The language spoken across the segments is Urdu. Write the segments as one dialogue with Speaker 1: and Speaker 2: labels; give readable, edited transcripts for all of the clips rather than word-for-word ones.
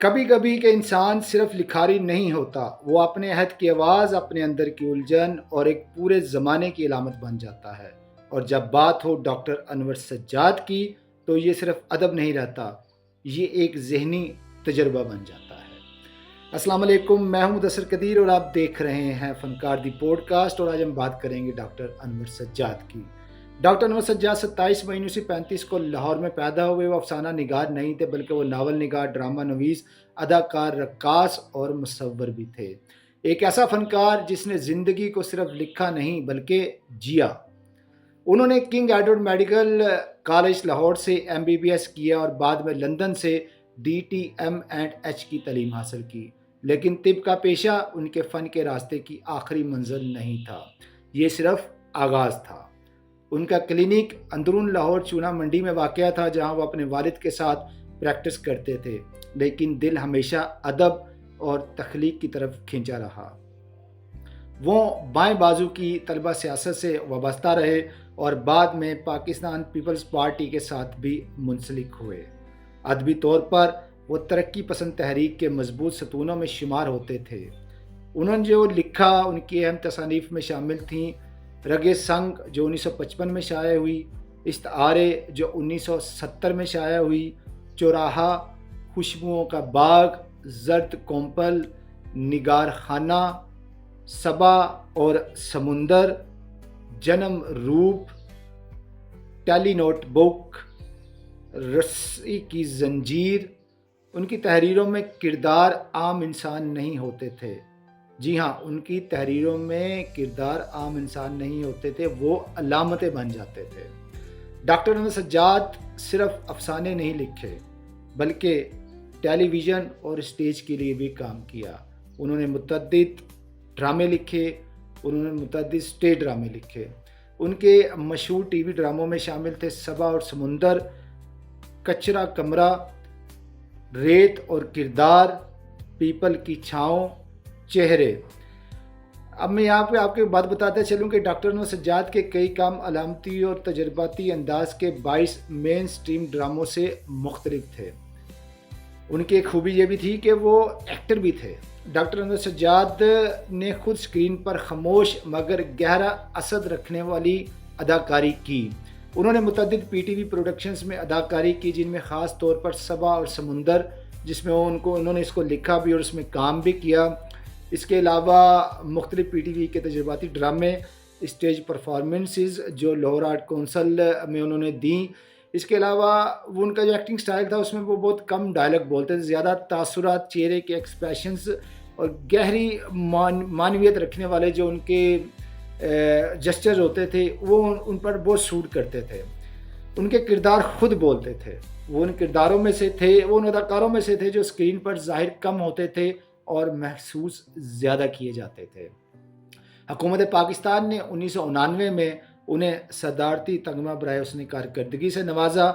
Speaker 1: کبھی کبھی کہ انسان صرف لکھاری نہیں ہوتا، وہ اپنے عہد کی آواز، اپنے اندر کی الجھن اور ایک پورے زمانے کی علامت بن جاتا ہے۔ اور جب بات ہو ڈاکٹر انور سجاد کی تو یہ صرف ادب نہیں رہتا، یہ ایک ذہنی تجربہ بن جاتا ہے۔ السلام علیکم، میں ہوں مدثر قدیر اور آپ دیکھ رہے ہیں فنکار دی پوڈ کاسٹ، اور آج ہم بات کریں گے ڈاکٹر انور سجاد کی۔ ڈاکٹر انور سجاد 27 مئی 1935 کو لاہور میں پیدا ہوئے۔ وہ افسانہ نگار نہیں تھے بلکہ وہ ناول نگار، ڈرامہ نویس، اداکار، رقاص اور مصور بھی تھے۔ ایک ایسا فنکار جس نے زندگی کو صرف لکھا نہیں بلکہ جیا۔ انہوں نے king Edward medical college Lahore سے MBBS کیا اور بعد میں لندن سے DTM&H کی تعلیم حاصل کی، لیکن طب کا پیشہ ان کے فن کے راستے کی آخری منزل نہیں تھا، یہ صرف آغاز تھا۔ ان کا کلینک اندرون لاہور چونا منڈی میں واقع تھا، جہاں وہ اپنے والد کے ساتھ پریکٹس کرتے تھے، لیکن دل ہمیشہ ادب اور تخلیق کی طرف کھینچا رہا۔ وہ بائیں بازو کی طلبہ سیاست سے وابستہ رہے اور بعد میں پاکستان پیپلز پارٹی کے ساتھ بھی منسلک ہوئے۔ ادبی طور پر وہ ترقی پسند تحریک کے مضبوط ستونوں میں شمار ہوتے تھے۔ انہوں نے جو لکھا ان کی اہم تصانیف میں شامل تھیں رگ سنگ جو 1955 میں شائع ہوئی، استعارے جو 1970 میں شائع ہوئی، چوراہا، خوشبوؤں کا باغ، زرد کومپل، نگار خانہ، صبا اور سمندر، جنم روپ، ٹیلی نوٹ بک، رسی کی زنجیر۔ ان کی تحریروں میں کردار عام انسان نہیں ہوتے تھے۔ جی ہاں، ان کی تحریروں میں کردار عام انسان نہیں ہوتے تھے، وہ علامتیں بن جاتے تھے۔ ڈاکٹر انور سجاد صرف افسانے نہیں لکھے بلکہ ٹیلی ویژن اور اسٹیج کے لیے بھی کام کیا۔ انہوں نے متعدد ڈرامے لکھے، انہوں نے متعدد اسٹیج ڈرامے لکھے۔ ان کے مشہور ٹی وی ڈراموں میں شامل تھے صبا اور سمندر، کچرا کمرہ، ریت اور کردار، پیپل کی چھاؤں، چہرے۔ اب میں یہاں پہ آپ کو بات بتاتے چلوں کہ ڈاکٹر انور سجاد کے کئی کام علامتی اور تجرباتی انداز کے باعث مین سٹریم ڈراموں سے مختلف تھے۔ ان کی ایک خوبی یہ بھی تھی کہ وہ ایکٹر بھی تھے۔ ڈاکٹر انور سجاد نے خود اسکرین پر خاموش مگر گہرا اثر رکھنے والی اداکاری کی۔ انہوں نے متعدد PTV پروڈکشنز میں اداکاری کی، جن میں خاص طور پر صبا اور سمندر، جس میں انہوں نے اس کو لکھا بھی اور اس میں کام بھی کیا۔ اس کے علاوہ مختلف PTV کے تجرباتی ڈرامے، اسٹیج پرفارمنسز جو لاہور آرٹ کونسل میں انہوں نے دیں۔ اس کے علاوہ وہ ان کا جو ایکٹنگ سٹائل تھا اس میں وہ بہت کم ڈائلاگ بولتے تھے، زیادہ تاثرات، چہرے کے ایکسپریشنز اور گہری معنویت رکھنے والے جو ان کے جسچر ہوتے تھے وہ ان پر بہت سوٹ کرتے تھے۔ ان کے کردار خود بولتے تھے، وہ ان کرداروں میں سے تھے، وہ ان اداکاروں میں سے تھے جو اسکرین پر ظاہر کم ہوتے تھے اور محسوس زیادہ کیے جاتے تھے۔ حکومت پاکستان نے 1999 میں انہیں صدارتی تمغہ برائے حسن کارکردگی سے نوازا،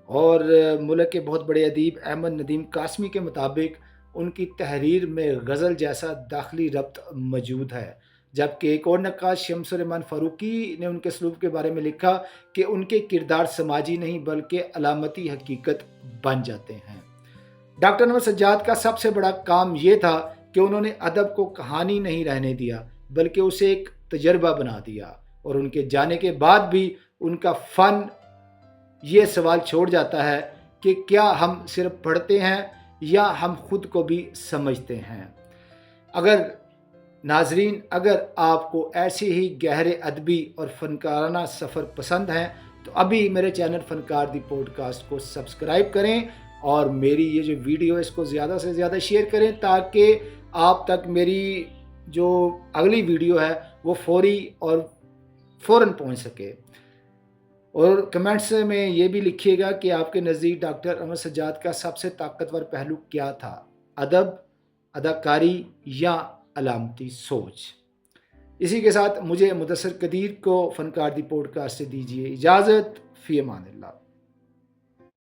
Speaker 1: اور ملک کے بہت بڑے ادیب احمد ندیم قاسمی کے مطابق ان کی تحریر میں غزل جیسا داخلی ربط موجود ہے، جبکہ ایک اور نقاش شمس الرحمان فاروقی نے ان کے اسلوب کے بارے میں لکھا کہ ان کے کردار سماجی نہیں بلکہ علامتی حقیقت بن جاتے ہیں۔ ڈاکٹر انور سجاد کا سب سے بڑا کام یہ تھا کہ انہوں نے ادب کو کہانی نہیں رہنے دیا بلکہ اسے ایک تجربہ بنا دیا، اور ان کے جانے کے بعد بھی ان کا فن یہ سوال چھوڑ جاتا ہے کہ کیا ہم صرف پڑھتے ہیں یا ہم خود کو بھی سمجھتے ہیں۔ اگر ناظرین، اگر آپ کو ایسے ہی گہرے ادبی اور فنکارانہ سفر پسند ہیں تو ابھی میرے چینل فنکار دی پوڈ کاسٹ کو سبسکرائب کریں، اور میری یہ جو ویڈیو ہے اس کو زیادہ سے زیادہ شیئر کریں تاکہ آپ تک میری جو اگلی ویڈیو ہے وہ فوری اور فوراً پہنچ سکے۔ اور کمنٹس میں یہ بھی لکھیے گا کہ آپ کے نزدیک ڈاکٹر انور سجاد کا سب سے طاقتور پہلو کیا تھا، ادب، اداکاری یا علامتی سوچ۔ اسی کے ساتھ مجھے مدثر قدیر کو فنکار دی پوڈ کاسٹ سے دیجیے اجازت، فی امان اللہ۔